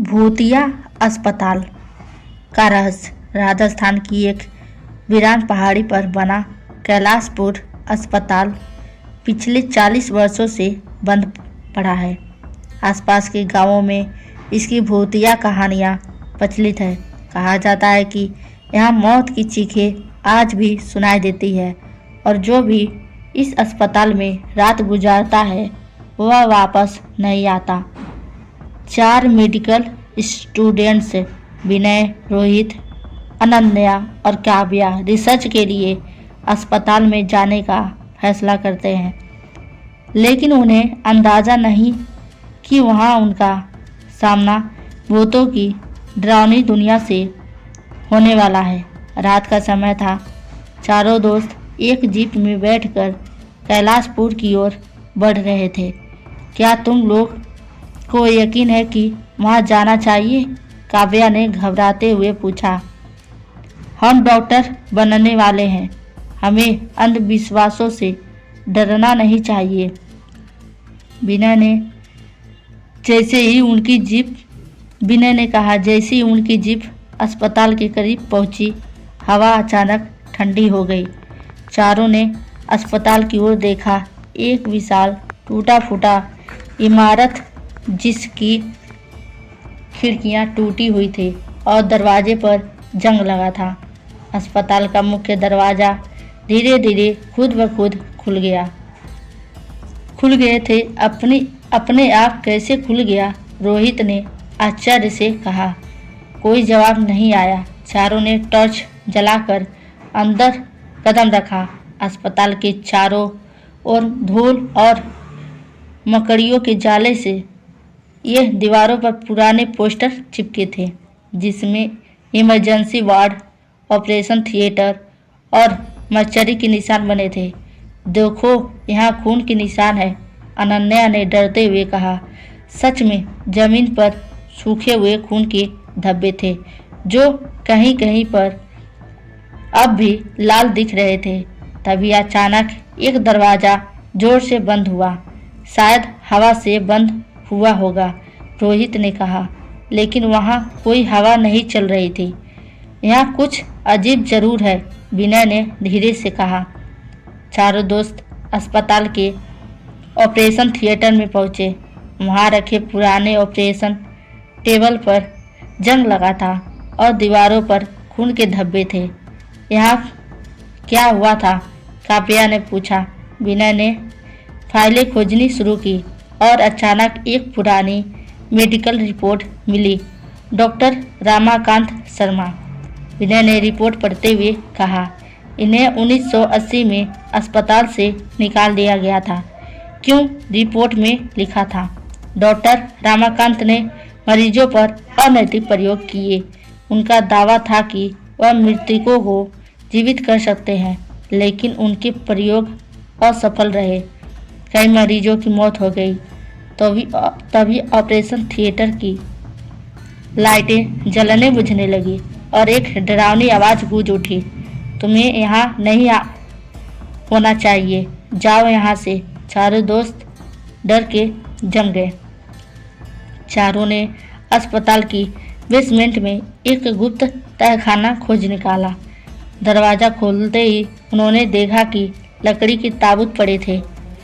भूतिया अस्पताल का रहस्य। राजस्थान की एक वीरान पहाड़ी पर बना कैलाशपुर अस्पताल पिछले 40 वर्षों से बंद पड़ा है। आसपास के गांवों में इसकी भूतिया कहानियां प्रचलित है। कहा जाता है कि यहाँ मौत की चीखें आज भी सुनाई देती है और जो भी इस अस्पताल में रात गुजारता है वह वापस नहीं आता। 4 मेडिकल स्टूडेंट्स विनय, रोहित, अनन्या और काव्या रिसर्च के लिए अस्पताल में जाने का फैसला करते हैं, लेकिन उन्हें अंदाज़ा नहीं कि वहाँ उनका सामना भूतों की डरावनी दुनिया से होने वाला है। रात का समय था। चारों दोस्त एक जीप में बैठकर कैलाशपुर की ओर बढ़ रहे थे। क्या तुम लोग को यकीन है कि वहाँ जाना चाहिए? काव्या ने घबराते हुए पूछा। हम डॉक्टर बनने वाले हैं, हमें अंधविश्वासों से डरना नहीं चाहिए। विनय ने कहा। जैसे ही उनकी जीप अस्पताल के करीब पहुंची, हवा अचानक ठंडी हो गई। चारों ने अस्पताल की ओर देखा। एक विशाल टूटा फूटा इमारत जिसकी खिड़कियां टूटी हुई थी और दरवाजे पर जंग लगा था। अस्पताल का मुख्य दरवाज़ा धीरे धीरे खुद ब खुद खुल गए थे। अपने आप कैसे खुल गया? रोहित ने आश्चर्य से कहा। कोई जवाब नहीं आया। चारों ने टॉर्च जलाकर अंदर कदम रखा। अस्पताल के चारों ओर धूल और मकड़ियों के जाले से यह दीवारों पर पुराने पोस्टर चिपके थे, जिसमें इमरजेंसी वार्ड, ऑपरेशन थिएटर और मर्चरी के निशान बने थे। देखो, यहाँ खून के निशान है, अनन्या ने डरते हुए कहा। सच में जमीन पर सूखे हुए खून के धब्बे थे, जो कहीं कहीं पर अब भी लाल दिख रहे थे। तभी अचानक एक दरवाज़ा जोर से बंद हुआ। शायद हवा से बंद हुआ होगा, रोहित ने कहा, लेकिन वहाँ कोई हवा नहीं चल रही थी। यहाँ कुछ अजीब जरूर है, विनय ने धीरे से कहा। चारों दोस्त अस्पताल के ऑपरेशन थिएटर में पहुँचे। वहाँ रखे पुराने ऑपरेशन टेबल पर जंग लगा था और दीवारों पर खून के धब्बे थे। यहाँ क्या हुआ था? काव्या ने पूछा। विनय ने फाइलें खोजनी शुरू की और अचानक एक पुरानी मेडिकल रिपोर्ट मिली। डॉक्टर रमाकांत शर्मा, विनय ने रिपोर्ट पढ़ते हुए कहा। इन्हें 1980 में अस्पताल से निकाल दिया गया था। क्यों? रिपोर्ट में लिखा था, डॉक्टर रमाकांत ने मरीजों पर अनैतिक प्रयोग किए। उनका दावा था कि वह मृतकों को जीवित कर सकते हैं, लेकिन उनके प्रयोग असफल रहे। कई मरीजों की मौत हो गई। तभी ऑपरेशन थिएटर की लाइटें जलने बुझने लगी और एक डरावनी आवाज़ गूंज उठी। तुम्हें यहाँ नहीं होना चाहिए, जाओ यहाँ से। चारों दोस्त डर के जम गए। चारों ने अस्पताल की बेसमेंट में एक गुप्त तहखाना खोज निकाला। दरवाज़ा खोलते ही उन्होंने देखा कि लकड़ी के ताबूत पड़े थे,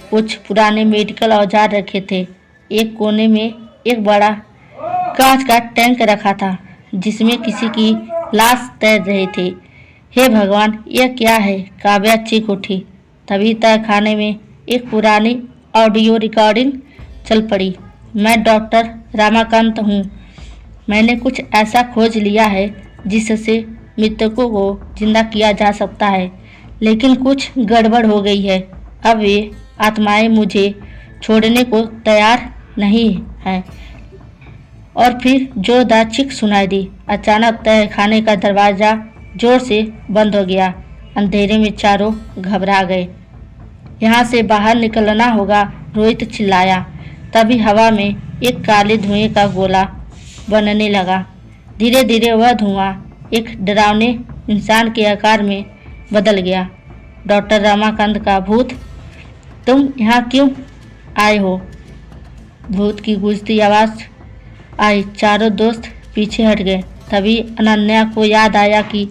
कुछ पुराने मेडिकल औजार रखे थे। एक कोने में एक बड़ा कांच का टैंक रखा था, जिसमें किसी की लाश तैर रही थी। हे भगवान, यह क्या है? काव्या चीख उठी। तभी तहखाने में एक पुरानी ऑडियो रिकॉर्डिंग चल पड़ी। मैं डॉक्टर रमाकांत हूँ। मैंने कुछ ऐसा खोज लिया है जिससे मृतकों को जिंदा किया जा सकता है, लेकिन कुछ गड़बड़ हो गई है। अब वे आत्माएं मुझे छोड़ने को तैयार नहीं हैं। और फिर जोरदार चीख सुनाई दी। अचानक तहखाने का दरवाज़ा जोर से बंद हो गया। अंधेरे में चारों घबरा गए। यहाँ से बाहर निकलना होगा, रोहित चिल्लाया। तभी हवा में एक काले धुएं का गोला बनने लगा। धीरे धीरे वह धुआं एक डरावने इंसान के आकार में बदल गया। डॉक्टर रमाकांत का भूत, तुम यहाँ क्यों आए हो? भूत की गूंजती आवाज़ आई। चारों दोस्त पीछे हट गए। तभी अनन्या को याद आया कि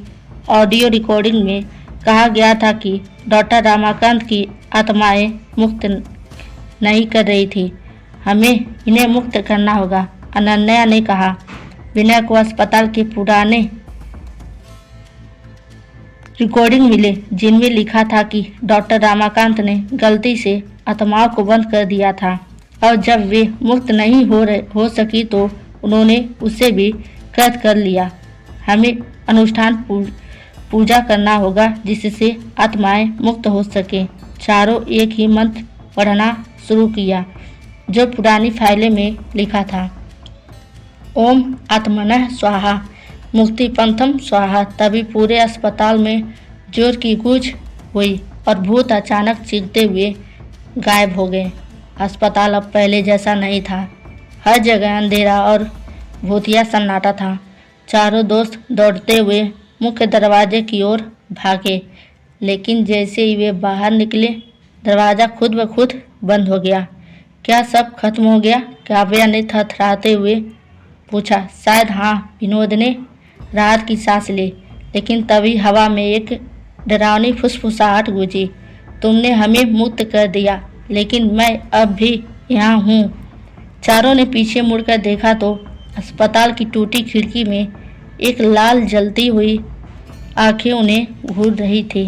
ऑडियो रिकॉर्डिंग में कहा गया था कि डॉक्टर रमाकांत की आत्माएं मुक्त नहीं कर रही थी। हमें इन्हें मुक्त करना होगा, अनन्या ने कहा। विनय को अस्पताल के पुराने रिकॉर्डिंग मिले जिनमें लिखा था कि डॉक्टर रमाकांत ने गलती से आत्माओं को बंद कर दिया था और जब वे मुक्त नहीं हो सकी तो उन्होंने उसे भी कैद कर लिया। हमें अनुष्ठान पूजा करना होगा जिससे आत्माएं मुक्त हो सकें। चारों एक ही मंत्र पढ़ना शुरू किया जो पुरानी फाइलें में लिखा था। ओम आत्मनः स्वाहा, मुक्ति पंथम स्वाहा। तभी पूरे अस्पताल में जोर की गूंज हुई और भूत अचानक चीखते हुए गायब हो गए। अस्पताल अब पहले जैसा नहीं था। हर जगह अंधेरा और भूतिया सन्नाटा था। चारों दोस्त दौड़ते हुए मुख्य दरवाजे की ओर भागे, लेकिन जैसे ही वे बाहर निकले दरवाज़ा खुद ब खुद बंद हो गया। क्या सब खत्म हो गया? काव्या ने थरथराते हुए पूछा। शायद हाँ, विनोद ने राहत की सांस ली। लेकिन तभी हवा में एक डरावनी फुसफुसाहट गूंजी। तुमने हमें मुक्त कर दिया, लेकिन मैं अब भी यहाँ हूँ। चारों ने पीछे मुड़कर देखा तो अस्पताल की टूटी खिड़की में एक लाल जलती हुई आंखें उन्हें घूर रही थी।